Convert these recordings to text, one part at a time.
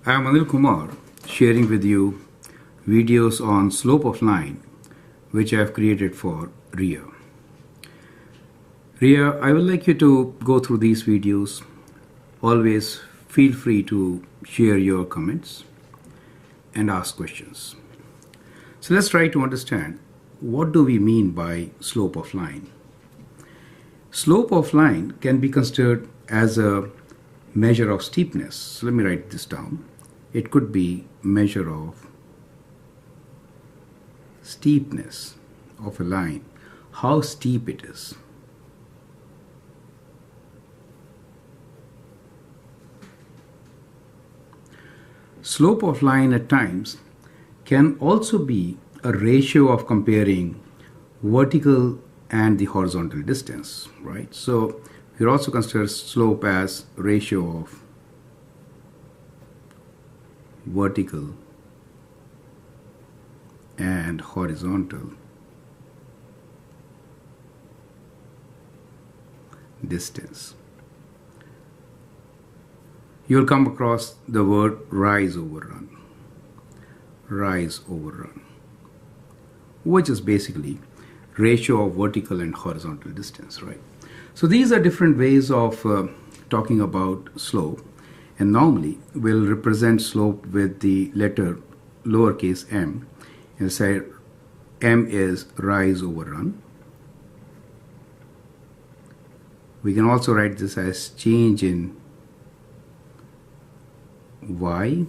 I am Anil Kumar, sharing with you videos on slope of line which I have created for RIA. RIA, I would like you to go through these videos. Always feel free to share your comments and ask questions. So let's try to understand what do we mean by slope of line. Slope of line can be considered as a measure of steepness. So let me write this down. It could be measure of steepness of a line, how steep it is. Slope of line at times can also be a ratio of comparing vertical and the horizontal distance, right? So we also consider slope as ratio of vertical and horizontal distance. You'll come across the word rise over run, which is basically ratio of vertical and horizontal distance, right? So these are different ways of talking about slope, and normally we'll represent slope with the letter lowercase m, and say m is rise over run. We can also write this as change in y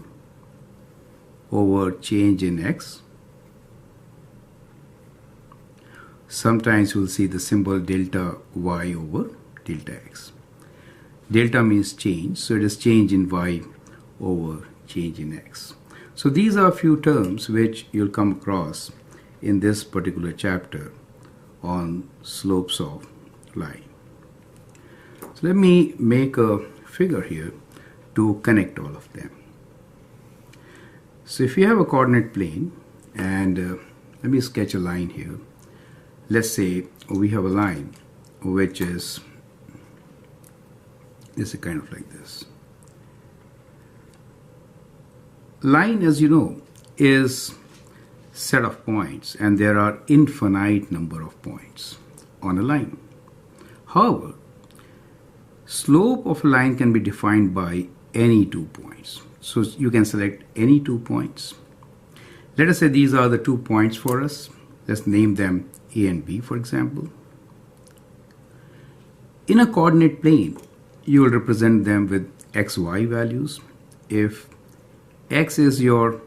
over change in x. Sometimes you'll see the symbol delta y over delta x. Delta means change, so it is change in y over change in x. So these are a few terms which you'll come across in this particular chapter on slopes of line. So let me make a figure here to connect all of them. So if you have a coordinate plane, and let me sketch a line here. Let's say we have a line which is kind of like this. Line, as you know, is set of points, and there are infinite number of points on a line. However, slope of a line can be defined by any 2 points. So you can select any 2 points. Let us say these are the 2 points for us. Let's name them A and B, for example. In a coordinate plane, you will represent them with xy values. If x is your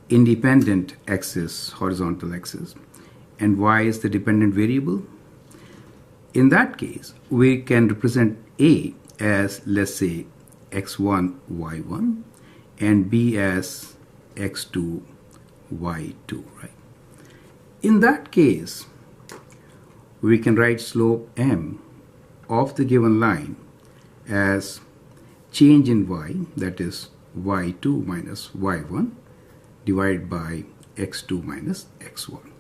independent axis, horizontal axis, and y is the dependent variable, in that case, we can represent A as, let's say, x1, y1, and B as x2, y2, right? In that case, we can write slope m of the given line as change in y, that is y2 minus y1, divided by x2 minus x1.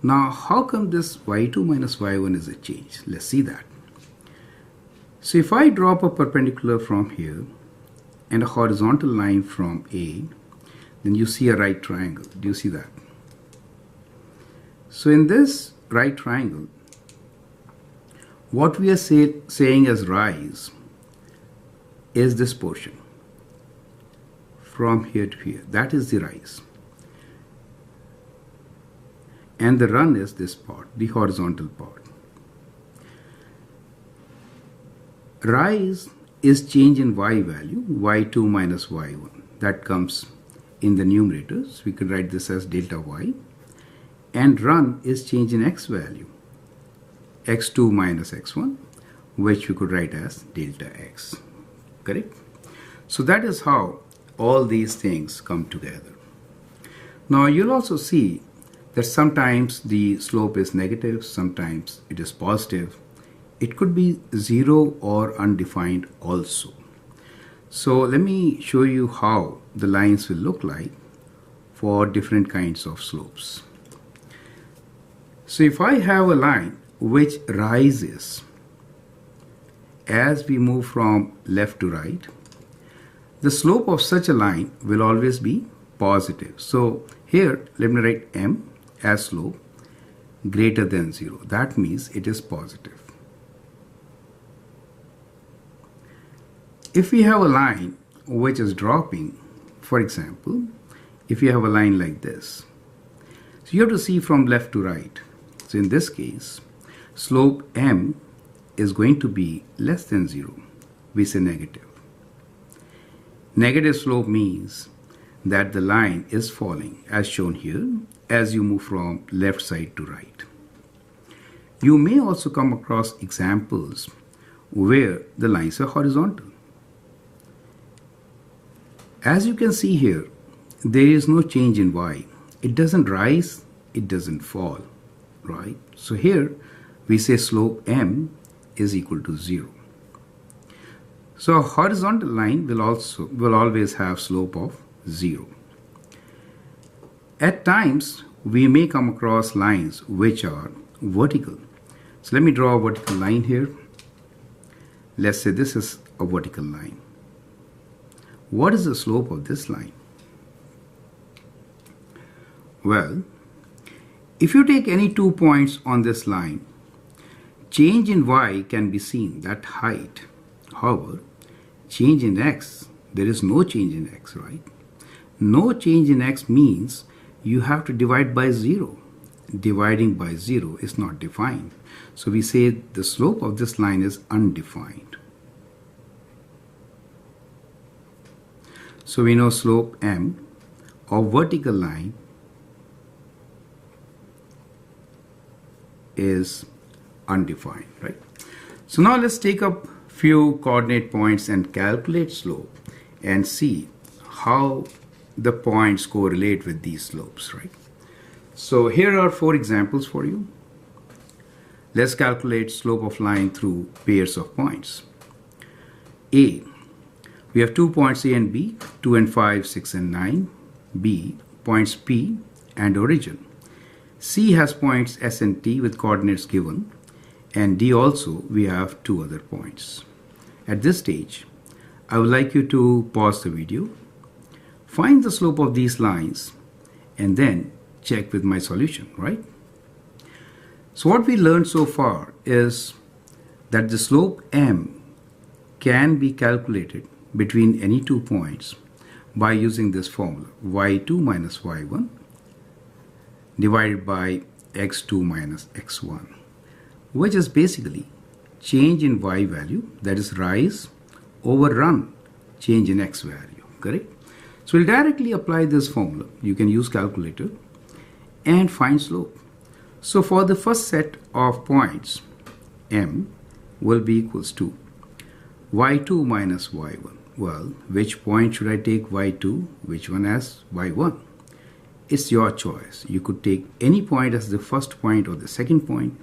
Now, how come this y2 minus y1 is a change? Let's see that. So if I drop a perpendicular from here and a horizontal line from A, then you see a right triangle. Do you see that? So in this right triangle, what we are saying as rise is this portion from here to here. That is the rise. And the run is this part, the horizontal part. Rise is change in y value, y2 minus y1. That comes in the numerator, so we could write this as delta y. And run is change in x value, x2 minus x1, which we could write as delta x. Correct? So that is how all these things come together. Now you'll also see that sometimes the slope is negative, sometimes it is positive. It could be 0 or undefined also. So let me show you how the lines will look like for different kinds of slopes. So if I have a line which rises as we move from left to right, the slope of such a line will always be positive. So here, let me write m as slope greater than 0. That means it is positive. If we have a line which is dropping, for example, if you have a line like this, so you have to see from left to right. So in this case, slope m is going to be less than 0. We say negative. Negative slope means that the line is falling, as shown here, as you move from left side to right. You may also come across examples where the lines are horizontal. As you can see here, there is no change in y. It doesn't rise, it doesn't fall, right? So here we say slope m is equal to 0. So a horizontal line will always have slope of 0. At times we may come across lines which are vertical. So let me draw a vertical line here. Let's say this is a vertical line. What is the slope of this line? Well, if you take any 2 points on this line, change in y can be seen, that height. However, change in x, there is no change in x, right? No change in x means you have to divide by 0. Dividing by 0 is not defined. So we say the slope of this line is undefined. So we know slope m of vertical line is undefined, right? So now let's take up few coordinate points and calculate slope and see how the points correlate with these slopes, right? So here are 4 examples for you. Let's calculate slope of line through pairs of points. A, we have 2 points A and B, 2 and 5, 6 and 9. B, points P and origin. C has points S and T with coordinates given, and D also we have 2 other points. At this stage, I would like you to pause the video, find the slope of these lines, and then check with my solution, right? So what we learned so far is that the slope m can be calculated between any 2 points by using this formula, y2 minus y1 divided by x2 minus x1, which is basically change in y value, that is rise over run change in x value, correct? So we'll directly apply this formula. You can use calculator and find slope. So for the first set of points, m will be equals to y2 minus y1. Well, which point should I take y2? Which one as y1? It's your choice. You could take any point as the first point or the second point.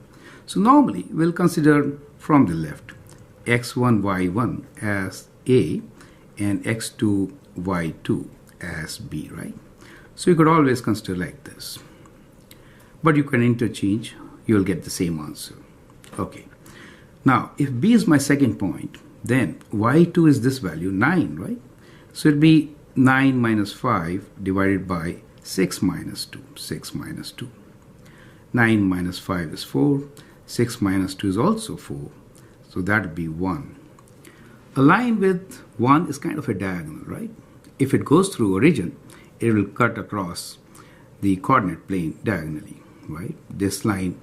So normally we'll consider from the left x1 y1 as A and x2 y2 as B, right? So you could always consider like this. But you can interchange, you'll get the same answer. Okay. Now, if B is my second point, then y2 is this value, 9, right? So it'll be 9 minus 5 divided by 6 minus 2. 6 minus 2. 9 minus 5 is 4. 6 minus 2 is also 4. So that would be 1. A line with 1 is kind of a diagonal, right? If it goes through origin, it will cut across the coordinate plane diagonally, right? This line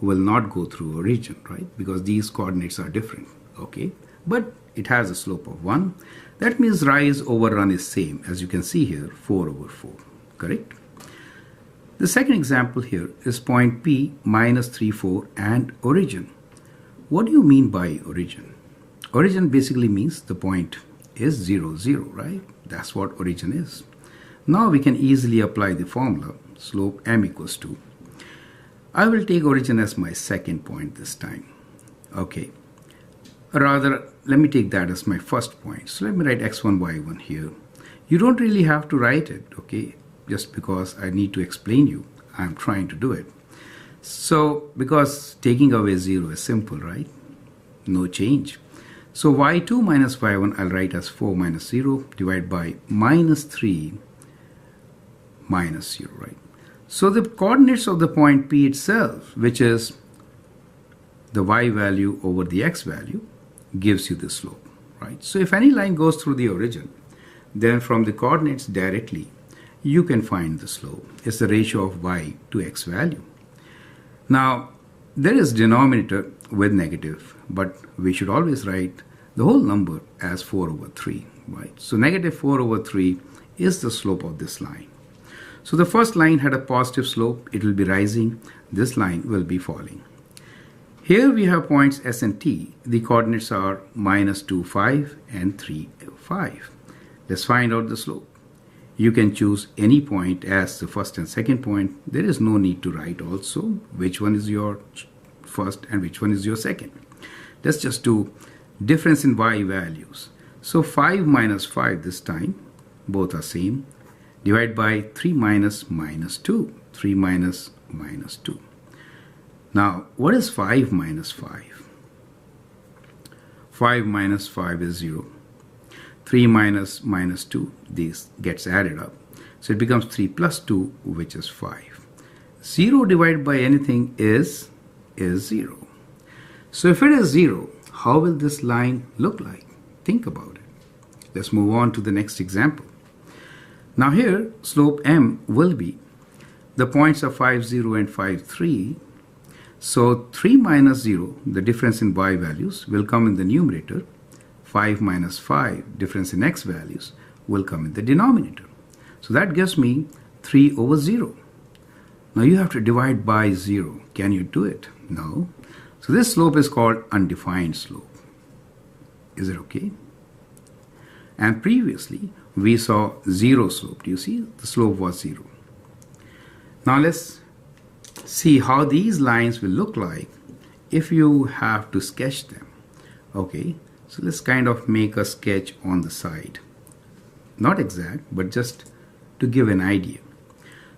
will not go through origin, right? Because these coordinates are different, okay? But it has a slope of 1. That means rise over run is same. As you can see here, 4 over 4, correct? The second example here is point P minus 3, 4 and origin. What do you mean by origin? Origin basically means the point is 0, 0, right? That's what origin is. Now we can easily apply the formula, slope m equals to. I will take origin as my second point this time. Okay. Rather, let me take that as my first point. So let me write x1, y1 here. You don't really have to write it, okay? Just because I need to explain you, I'm trying to do it. So, because taking away 0 is simple, right? No change. So y2 minus y1 I'll write as 4 minus 0 divided by minus 3 minus 0, right? So the coordinates of the point P itself, which is the y value over the x value, gives you the slope, right? So if any line goes through the origin, then from the coordinates directly, you can find the slope. It's the ratio of y to x value. Now, there is denominator with negative, but we should always write the whole number as 4 over 3, right? So negative 4 over 3 is the slope of this line. So the first line had a positive slope. It will be rising. This line will be falling. Here we have points S and T. The coordinates are minus 2, 5 and 3, 5. Let's find out the slope. You can choose any point as the first and second point. There is no need to write also which one is your first and which one is your second. Let's just do difference in y values. So 5 minus 5 this time, both are same. Divide by 3 minus minus 2. 3 minus minus 2. Now, what is 5 minus 5? 5 minus 5 is 0. 3 minus minus 2, this gets added up. So it becomes 3 plus 2, which is 5. 0 divided by anything is 0. So if it is 0, how will this line look like? Think about it. Let's move on to the next example. Now here, slope m will be, the points are 5, 0 and 5, 3. So 3 minus 0, the difference in y values, will come in the numerator. 5 minus 5, difference in x values, will come in the denominator. So that gives me 3 over 0. Now you have to divide by 0. Can you do it? No. So this slope is called undefined slope. Is it okay? And previously, we saw 0 slope. Do you see? The slope was 0. Now let's see how these lines will look like if you have to sketch them. Okay, so let's kind of make a sketch on the side. Not exact, but just to give an idea.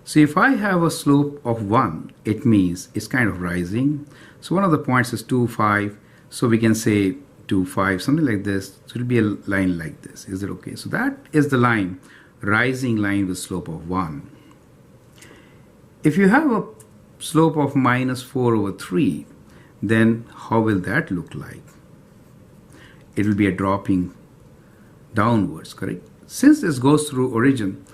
So if I have a slope of 1, it means it's kind of rising. So one of the points is 2, 5. So we can say 2, 5, something like this. So it will be a line like this. Is it okay? So that is the line, rising line with slope of 1. If you have a slope of minus 4 over 3, then how will that look like? It will be a dropping downwards, correct? Since this goes through origin,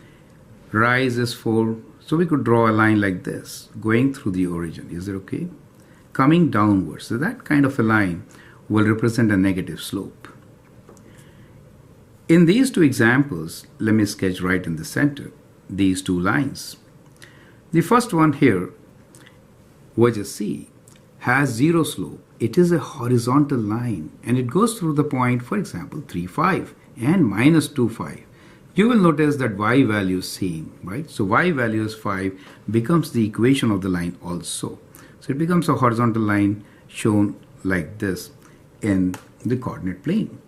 rise is 4, so we could draw a line like this, going through the origin. Is it okay? Coming downwards. So that kind of a line will represent a negative slope. In these two examples, let me sketch right in the center these two lines. The first one here, which is C, has 0 slope. It is a horizontal line and it goes through the point, for example, 3, 5 and minus 2, 5. You will notice that y value is same, right? So y value is 5 becomes the equation of the line also. So it becomes a horizontal line shown like this in the coordinate plane,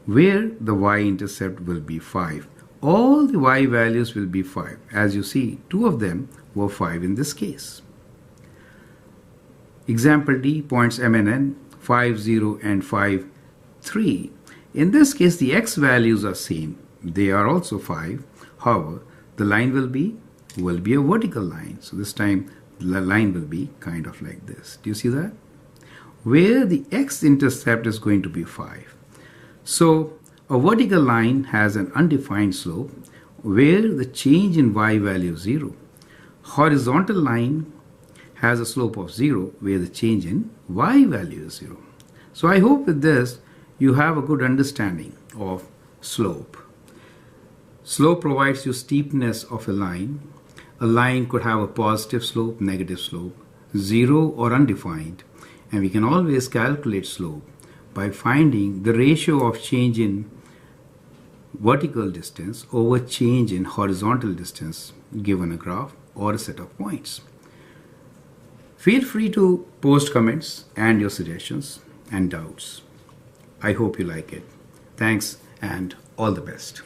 where the y-intercept will be 5. All the y values will be 5. As you see, 2 of them were 5 in this case. Example D, points M and N, 5, 0 and 5, 3. In this case, the x values are same. They are also 5. However, the line will be a vertical line. So this time, the line will be kind of like this. Do you see that? Where the x-intercept is going to be 5. So a vertical line has an undefined slope where the change in y value is 0. Horizontal line has a slope of 0 where the change in y value is 0. So I hope with this you have a good understanding of slope. Slope provides you steepness of a line. A line could have a positive slope, negative slope, 0 or undefined. And we can always calculate slope by finding the ratio of change in vertical distance over change in horizontal distance given a graph or a set of points. Feel free to post comments and your suggestions and doubts. I hope you like it. Thanks and all the best.